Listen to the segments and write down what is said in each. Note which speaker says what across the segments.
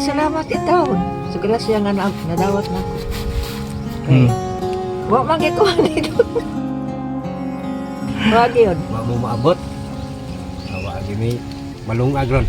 Speaker 1: salamat itawon. Sa grasya nga nadawat na ako. Wa man gyud ko nito. Wa gyud.
Speaker 2: Wa mo maabot. Wa gini malungag ron.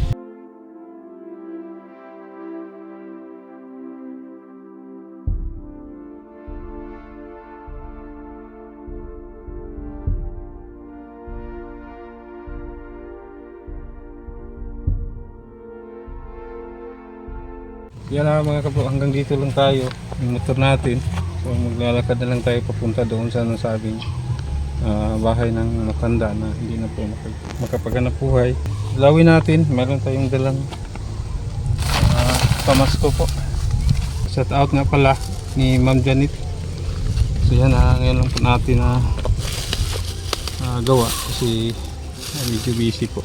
Speaker 3: Yan na mga kabro, hanggang dito lang tayo yung motor natin. So maglalakad na lang tayo papunta doon sa nasabing bahay ng matanda na hindi na po makapaghanap buhay. Lawin natin, meron tayong dalang pamasko po. Shout out nga pala ni Ma'am Janet. So yan ngayon lang po natin gawa kasi medyo busy po.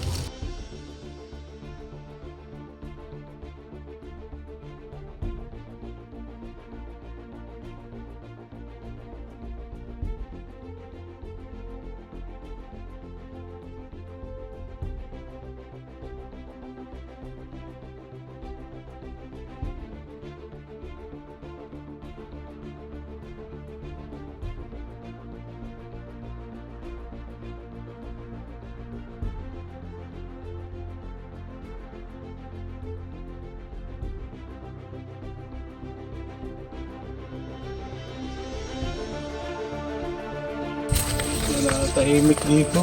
Speaker 3: Tahimik dito,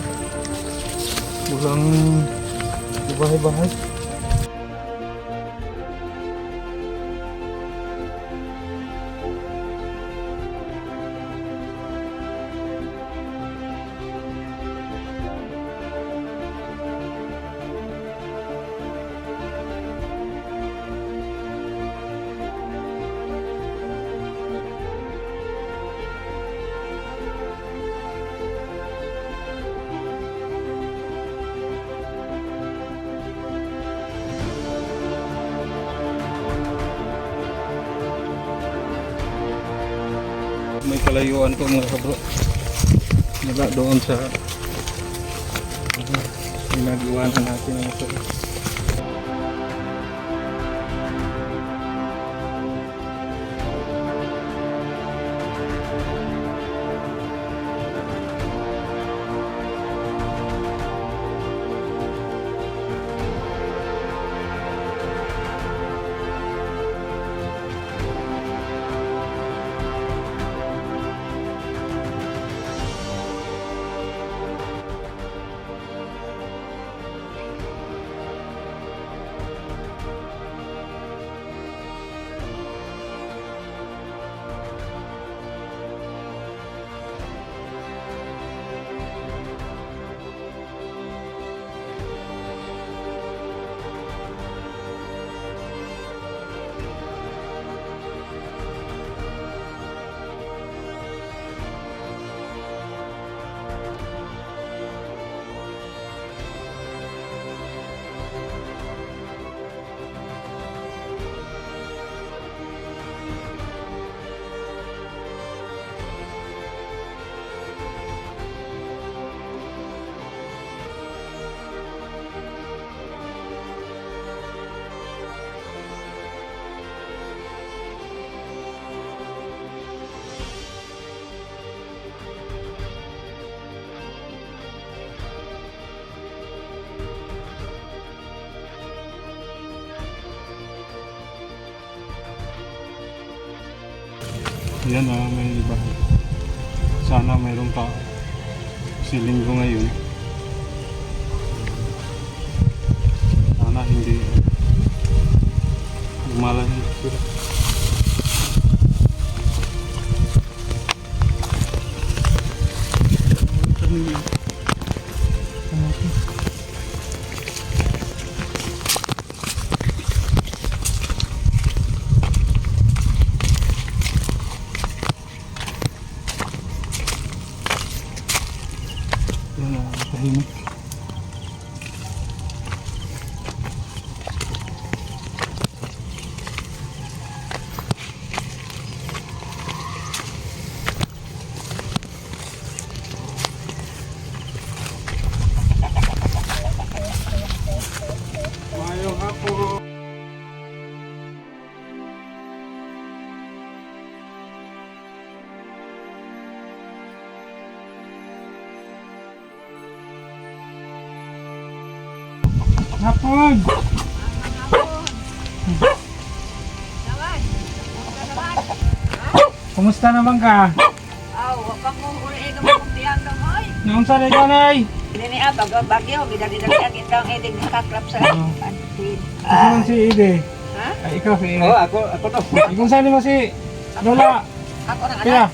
Speaker 3: walang bahay-bahay. May kalayuan to mga kabro, mula doon sa pinag-iwanan natin ng ito. Yan may iba. Sana mayroong pa si linggo ngayon. Sana hindi umalan sila. Tahimik. Hapon. Kumusta naman ka?
Speaker 1: Aw, wa pa mo uli ka mo tiyang dong oy.
Speaker 3: Noong sa kanay?
Speaker 1: Dili ni abag bagyo bidali-dali ang itang edeg nakaklap sa antin.
Speaker 3: Ikaw man si Ide.
Speaker 1: Ha?
Speaker 3: Ay, ikaw si Ide.
Speaker 2: Oh, ako to.
Speaker 3: Ikaw saan mo si Lola?
Speaker 1: Ako na
Speaker 3: Kaya,
Speaker 1: anak.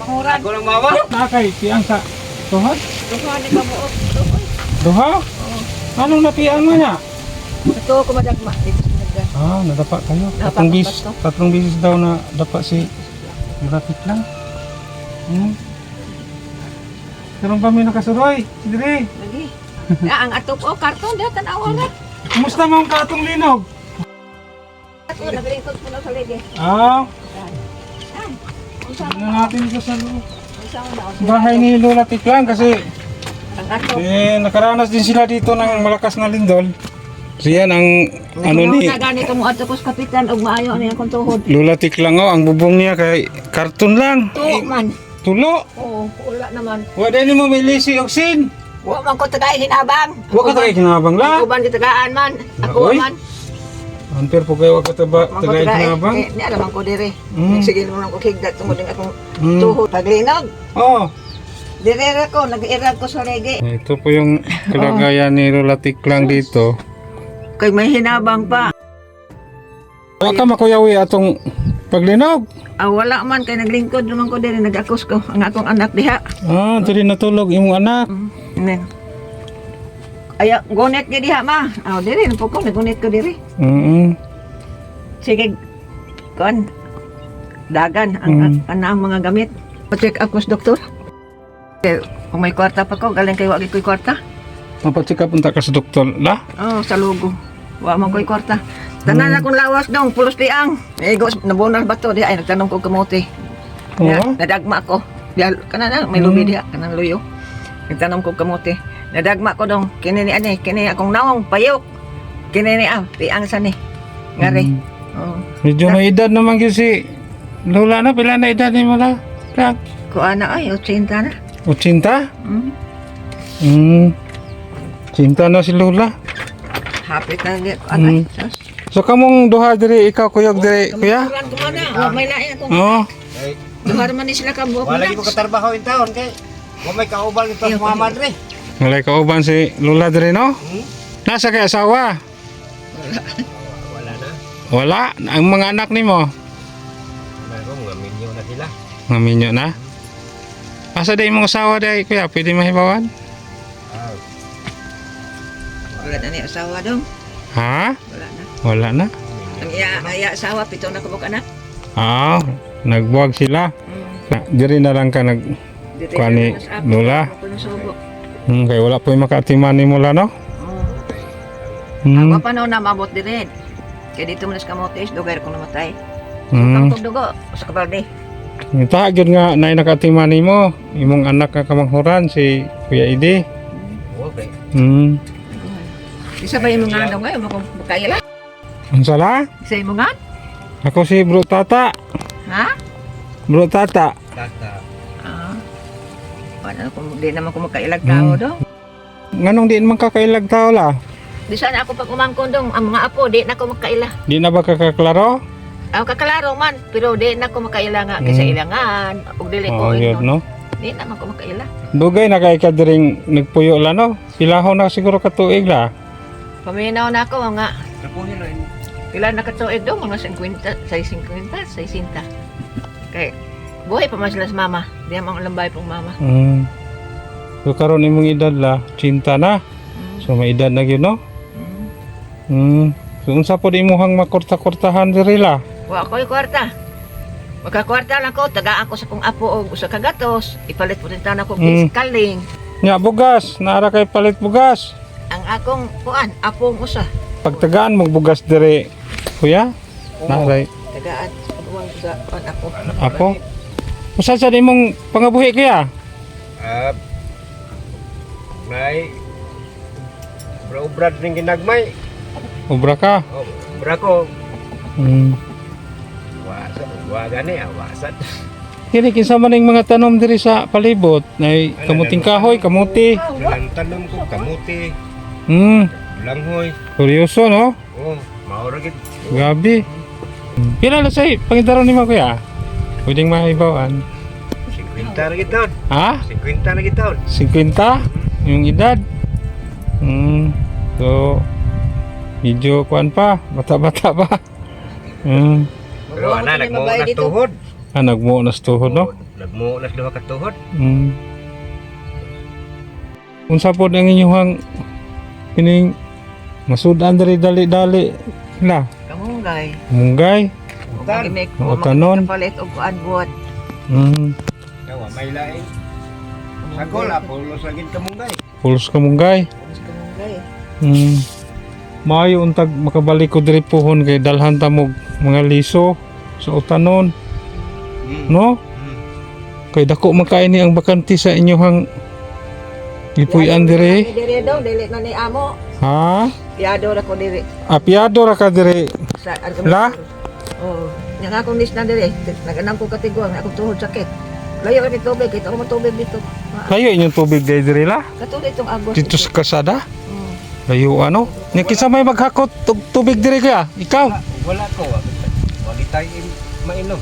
Speaker 1: Manguran.
Speaker 2: Ako lang mama.
Speaker 3: nakay, siyang sa tuhod?
Speaker 1: Duha ni kamuot. Oy.
Speaker 3: Duha? Anong napiang mo niya?
Speaker 1: Ito ko madagma. Dito sa nagdan.
Speaker 3: Ah, nadapa kayo.
Speaker 1: Nadapa ko ba to?
Speaker 3: Tatlong bisis daw na dapa si Lapit lang. Karon kami nakasuroy. Sige.
Speaker 1: Lagi. Ang atop o karton diha tanawa ra.
Speaker 3: Kumusta mo ang katong linog?
Speaker 1: Ako naglingkod ko na sa ligi.
Speaker 3: Ah,
Speaker 1: Ay. Unsa
Speaker 3: na natin ito sa
Speaker 1: unsa na
Speaker 3: bahay ni Lola Tiklang kasi
Speaker 1: ang atop.
Speaker 3: nakaranas din sila dito ng malakas na lindol. So yan ang ano ni
Speaker 1: na gani mo ato ko sa kapitan og maayo ani akong tuhod.
Speaker 3: Lola Tiklang oh, ang bubong niya kay karton lang.
Speaker 1: Tuo man.
Speaker 3: Tulo.
Speaker 1: Oo, wala naman.
Speaker 3: Wala din mo may lisi oksin.
Speaker 1: Wa man ko tagay hinabang.
Speaker 3: Wa ka tagay kinabang la.
Speaker 1: Uban di tagaan man. Ako
Speaker 3: Oy.
Speaker 1: man.
Speaker 3: Ampere po kayo ka tagay kinabang.
Speaker 1: Ni alam ko dire.
Speaker 3: Mm.
Speaker 1: Sige mo nang ko higdat tungod ning akong
Speaker 3: Mm.
Speaker 1: tuhod paglinog.
Speaker 3: Oh.
Speaker 1: Dire ko nag-irag ko sa legi.
Speaker 3: Ito po yung kalagayan ni Lola Tiklang dito.
Speaker 1: Kay may hinabang pa.
Speaker 3: Wa ka makuyawi atong paglinog.
Speaker 1: Wala man kay naglingkod naman ko dire nag-akos ko ang akong anak diha.
Speaker 3: Ah, dili natulog imong anak.
Speaker 1: Nen. Ay, gonet ka diha ma. Dire po ko nagunit ko dire. Sige. Kon. Dagan ang ang mga gamit. Pa-check up ko sa doktor. Kung may kwarta pa ko, galing kay wagi ko'y kwarta.
Speaker 3: Mapacheck up unta ka sa doktor la.
Speaker 1: Sa lugo. Wa man ko'y kwarta. Tanan akong lawas dong, pulos tiang. Ego, nabunal ba to? Di ay, nagtanong ko kamote.
Speaker 3: Oo.
Speaker 1: Nadagma ko. Diya, kanan may lubi diha, kanan luyo. Nagtanong ko kamote. Nadagma ko dong, kini ni ani, kini akong naong, payok. Kini ni tiang sa ni. Ngari. Oh.
Speaker 3: Medyo may edad naman gyud si Lola na, pila na edad ni mo la? Kak.
Speaker 1: Kuana ay, 80 na.
Speaker 3: 80?
Speaker 1: Mm.
Speaker 3: Cinta na si Lola.
Speaker 1: Hapit na ni kuana.
Speaker 3: So kamong duha diri ikaw kuyog diri kuya?
Speaker 1: Kuan ko mana, wa may lain akong.
Speaker 3: Oo.
Speaker 1: Duhar man ni sila ka buok.
Speaker 2: Wala lagi ko katrabaho in taon kay wa may kaubal ito sa mga madre.
Speaker 3: Walay kauban si Lola diri no? Nasa kay asawa?
Speaker 2: Wala na.
Speaker 3: Wala. Ang mga anak nimo?
Speaker 2: Meron nga minyo na sila.
Speaker 3: Mga minyo na? Asa day mong asawa day kuya? Pwede mahibawan?
Speaker 1: Wala na ni asawa dong.
Speaker 3: Ha?
Speaker 1: Wala na.
Speaker 3: Wala na?
Speaker 1: Ang iya asawa pito na kubok anak.
Speaker 3: Ah, nagbuwag sila. Diri na lang ka nag
Speaker 1: Dito
Speaker 3: Kuani, Lola.
Speaker 1: Subo.
Speaker 3: kaya wala po yung makaatiman ni Mula no?
Speaker 1: Ako pa noon na mabot din. Kaya dito mo na sa kamotes, dugay ko namatay.
Speaker 3: Hmm.
Speaker 1: Kang dugo sa kabalde.
Speaker 3: Ita gyud nga nay nakaatiman nimo imong anak nga kamanghuran si Kuya Idi.
Speaker 2: Okay.
Speaker 1: Isa ba yung mga ano ngayon? Makaya lang.
Speaker 3: Unsa la?
Speaker 1: Isa yung mga?
Speaker 3: Ako si Bro Tata.
Speaker 1: Ha?
Speaker 3: Bro Tata.
Speaker 2: Tata.
Speaker 1: Ano kung di naman ko magkailag tao do.
Speaker 3: Nganong di man kakailag tao la?
Speaker 1: Di sana ako pag umangkon dong, ang mga apo, di na ako magkaila.
Speaker 3: Di na ba kakaklaro?
Speaker 1: Kakalaro man, pero di na ako magkaila nga. Kasi ilangan, ug dili ko
Speaker 3: yun, no?
Speaker 1: Di naman ko magkaila.
Speaker 3: Dugay na kay ka diring nagpuyo la no? Pilahon na siguro ka tuig la.
Speaker 1: Paminaw na ako nga.
Speaker 2: Kapuhin rin.
Speaker 1: Pila na katuig dong, mga 50, 60. Kay buhay pa man sila sa mama. Di naman lambay pong mama.
Speaker 3: So karon imong edad la, cinta na. So may edad na gyud no? So unsa po di imong makorta-kortahan diri la?
Speaker 1: Wa ko'y kwarta. Magkakwarta lang ko, tagaan ko sa kong apo o sa kagatos. Ipalit po rin tayo ko kaling.
Speaker 3: Nya bugas, naara kay palit bugas.
Speaker 1: Ang akong kuan, apong usa.
Speaker 3: Pagtagaan mong bugas diri, kuya? Naaray.
Speaker 1: Tagaan, buwang sa kuan ako.
Speaker 3: Apo? Usa sa imong pangabuhi kuya?
Speaker 2: May Brad ring ginagmay.
Speaker 3: Ubra ka?
Speaker 2: Oh, bra ko. Wa gani awasan.
Speaker 3: Kini kinsa man ning mga tanom diri sa palibot, nay kamuting kahoy, kamuti.
Speaker 2: Nalang tanom ko kamuti. Langhoy.
Speaker 3: Kuryoso, no?
Speaker 2: Oh, maura gid.
Speaker 3: Gabi. Pila na sa'yo, pangitaron ni mo kuya? Pwedeng maibawan.
Speaker 2: 50 na gid taon.
Speaker 3: Ha?
Speaker 2: 50 na gid taon.
Speaker 3: 50? Yung edad? So, medyo kuan pa, bata-bata pa.
Speaker 2: Pero ana nagmo na tuhod.
Speaker 3: Nagmuo na sa tuhod, no?
Speaker 2: Nagmo na duha ka tuhod.
Speaker 3: Unsa po ang inyong ining masudan diri dali-dali la
Speaker 1: Kamunggay.
Speaker 3: munggay.
Speaker 1: Magimik
Speaker 3: O,
Speaker 1: ko
Speaker 3: tanon.
Speaker 1: palit og kuan buot.
Speaker 2: Yawa may lain. Sagol pulos lagi ka munggay.
Speaker 3: Pulos ka munggay.
Speaker 1: Mas kamunggay.
Speaker 3: Maayo untag makabalik ko diri pohon kay dalhan ta mo mga liso sa utanon, no? Kay dako makaini ang bakanti sa inyohang ipuy-an diri.
Speaker 1: Diri daw dili na ni amo.
Speaker 3: Ha?
Speaker 1: Piado ra ko diri.
Speaker 3: Apiado ra ka diri.
Speaker 1: Sa
Speaker 3: La?
Speaker 1: Oo. Yang akong nis na diri. Naganang ko katiguang akong tuhod sakit. Layo kami tubig, kita ko matubig dito.
Speaker 3: Layo inyong tubig diri la.
Speaker 1: Katulad itong agos.
Speaker 3: Dito sa kasada.
Speaker 1: Oo.
Speaker 3: Layo ano? Ni kinsa may maghakot tubig diri kaya? Ikaw.
Speaker 2: Wala ko. Wali tayo mainom.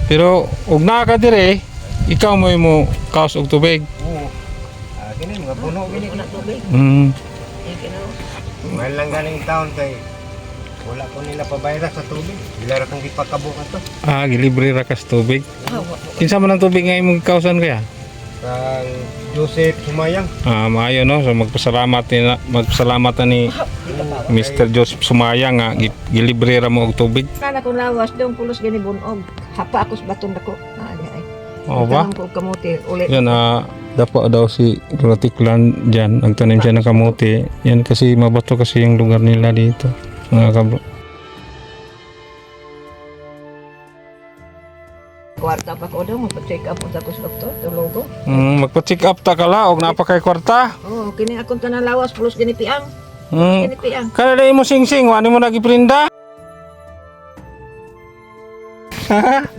Speaker 3: Pero ug naa ka diri, ikaw mo kaos og tubig.
Speaker 2: Oo. Kini mga puno
Speaker 1: Gini
Speaker 2: gini.
Speaker 1: ko na tubig.
Speaker 2: Mahal lang galing taon kay wala ko nila pabayra sa tubig. Bila ra kang gipakabukan to.
Speaker 3: Gilibre ra ka sa tubig.
Speaker 1: Ah,
Speaker 3: Kinsa man ang tubig nga imong kausan kaya?
Speaker 2: Kang Joseph Sumayang.
Speaker 3: Maayo no, so magpasalamat na ni Mr. Joseph Sumayang nga gilibre ra mo og tubig.
Speaker 1: Kana ko lawas dong pulos gani bunog. Hapa ako sa baton dako. Ay.
Speaker 3: Oo ba?
Speaker 1: Tanong ko kamote ulit.
Speaker 3: Yan dapat daw si Rotiklan dyan, nagtanim siya ng kamote. Yan kasi mabato kasi yung lugar nila dito, mga kabro.
Speaker 1: Kwarta pa ko daw, magpa-check up unta ko sa doktor, tulogo.
Speaker 3: Magpa-check up ta kala og napakay kwarta.
Speaker 1: Oo, kini akong tanan lawas pulos gani piang.
Speaker 3: Hmm.
Speaker 1: Gani piang.
Speaker 3: Kala dai mo sing-sing, wani mo nagiprinda.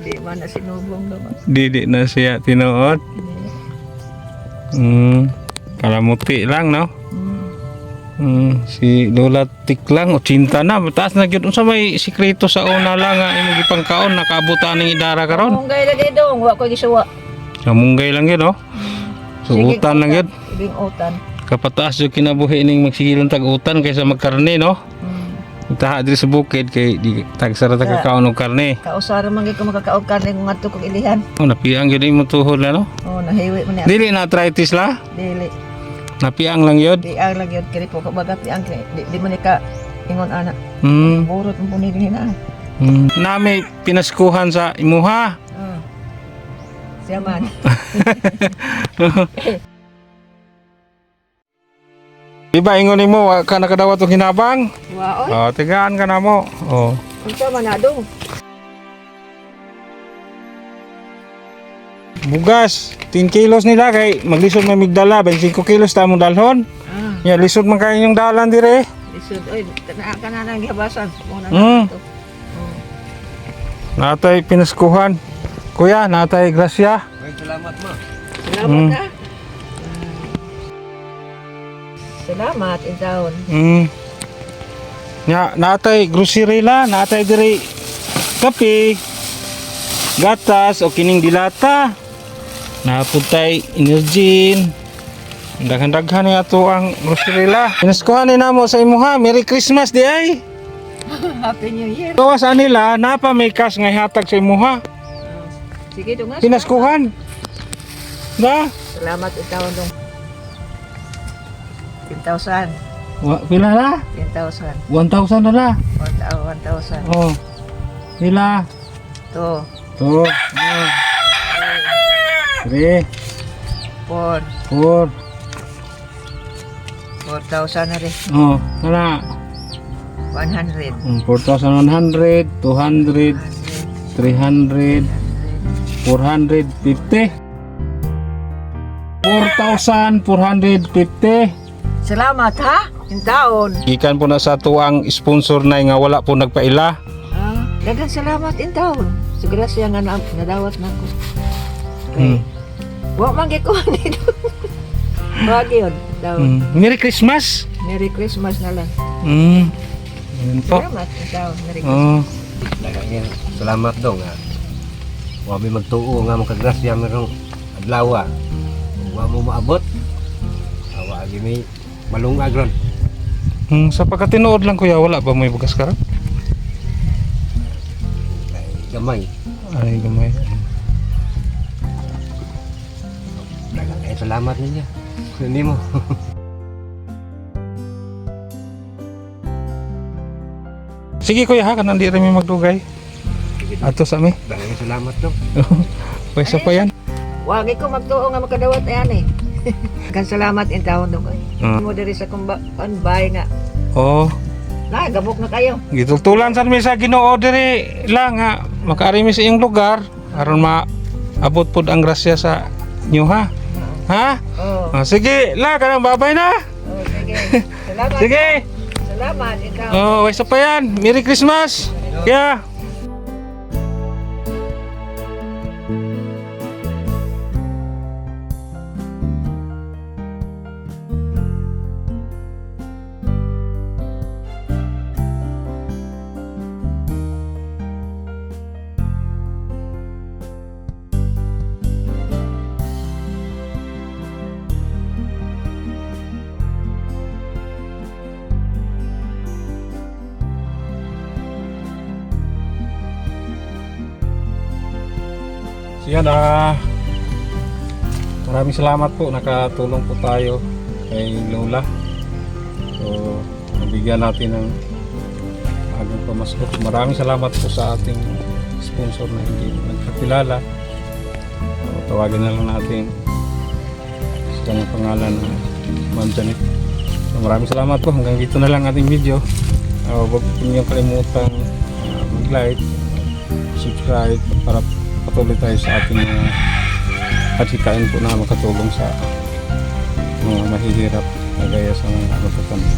Speaker 1: Di man na sinubong naman.
Speaker 3: Didi na siya tinuod. Kalamuti lang no. Si Lola Tiklang 80 na, mataas na gyud unsa may sikreto sa una lang nga imong gipangkaon nakabutan ning idara karon.
Speaker 1: Munggay na di dong, wa ko gisuwa.
Speaker 3: Kamunggay lang yun, no? So,
Speaker 1: Sige,
Speaker 3: utan lang yun.
Speaker 1: Ibing utan.
Speaker 3: Kapataas yung kinabuhi ning magsigilong tag-utan kaysa magkarne, no? Itaha diri sa bukid kay di tagsara ta kakaon og karne.
Speaker 1: Kausara man gyud ko makakaog karne kung ngadto kong ilihan.
Speaker 3: Napiang gyud imong tuhod na, no?
Speaker 1: Oo, nahiwi man niya.
Speaker 3: Dili na arthritis la?
Speaker 1: Dili.
Speaker 3: Napiang lang yun.
Speaker 1: Di ang lang yun, kini po kabaga piang di man ka ingon ana.
Speaker 3: Hmm.
Speaker 1: Burot mo ni rin na.
Speaker 3: Na may pinaskuhan sa imuha.
Speaker 1: Siya man.
Speaker 3: Diba ingon nimo wa ka nakadawat og hinabang?
Speaker 1: Waoy.
Speaker 3: Tigaan ka na mo.
Speaker 1: Unsa man na dong?
Speaker 3: Bugas, 10 kilos nila kay maglisod may migdala, 25 kilos ta mo dalhon. Ya lisod man kay inyong dalan dire.
Speaker 1: Lisod oy, kana nang gihabasan.
Speaker 3: Natay pinaskuhan. Kuya, natay grasya.
Speaker 2: Ay, salamat mo.
Speaker 1: Salamat ha. Salamat intaon.
Speaker 3: Natay grocery la, natay diri kape, gatas o kining dilata. Naputay energy. Daghan-daghan ni ato ang grocery la. Pinaskuhan ni namo sa imuha. Merry Christmas di ay.
Speaker 1: Happy New Year.
Speaker 3: Kawas nila napa may cash nga hatag sa imuha.
Speaker 1: Sige dong.
Speaker 3: Pinaskuhan. Da?
Speaker 1: Salamat intaon dong. 10,000.
Speaker 3: Pila la?
Speaker 1: 10,000.
Speaker 3: 1,000 na la.
Speaker 1: 1,000.
Speaker 3: Oh. Pila?
Speaker 1: To.
Speaker 3: 2. 3.
Speaker 1: 4.
Speaker 3: 4.
Speaker 1: 4,000 na rin.
Speaker 3: Kana.
Speaker 1: 100.
Speaker 3: 4,100, 200, 300, 450. 4,450.
Speaker 1: Salamat ha. Intaon.
Speaker 3: Gikan po na sa tuang sponsor na nga wala po nagpaila.
Speaker 1: Daghang salamat intaon. Siguro siya nga nadawat na ako. Okay. Wa man gyud ko nito. Wag yun. Daw.
Speaker 3: Merry Christmas.
Speaker 1: Merry Christmas na lang.
Speaker 3: Ayun po.
Speaker 1: Salamat ikaw. Merry
Speaker 3: Oh.
Speaker 2: Daghang salamat daw nga. Wa mi magtuo nga makagrasya merong adlaw. Wa mo maabot. Awa agi mi malungag ron.
Speaker 3: Sa pagkatinuod lang kuya, wala ba may bugas karon?
Speaker 2: Ay, gamay.
Speaker 3: Ay, gamay.
Speaker 2: Daghang salamat ninyo. Hindi mo.
Speaker 3: Sige kuya ha, kanang di rin may magdugay. Ato sa mi.
Speaker 2: Daghang salamat daw.
Speaker 3: Pwesa pa yan.
Speaker 1: Wagi ko magtuo nga makadawat ayan eh. Kan salamat in taon dong. Mo diri sa bay nga.
Speaker 3: Oh,
Speaker 1: Na gabok na kayo.
Speaker 3: gitultulan sa mi sa Ginoo diri lang ha. Makaari mi sa iyong lugar aron maabot pud ang grasya sa inyo ha. Ha?
Speaker 1: Oh,
Speaker 3: Sige, la kanang babay na.
Speaker 1: oh sige. Salamat.
Speaker 3: Sige.
Speaker 1: Salamat ikaw.
Speaker 3: Oh, pwesa pa yan. Merry Christmas. Yeah. So yan, maraming salamat po, nakatulong po tayo kay Lola. So, nabigyan natin ng agang pamasko. Maraming salamat po sa ating sponsor na hindi nagkakilala. So, tawagin na lang natin sa kanyang pangalan na Ma'am Janet. So, maraming salamat po. Hanggang dito na lang ating video. Huwag po niyong kalimutan mag-like, subscribe para patuloy tayo sa ating mga katsikain po na makatulong sa mga mahihirap na gaya sa mga matatanda.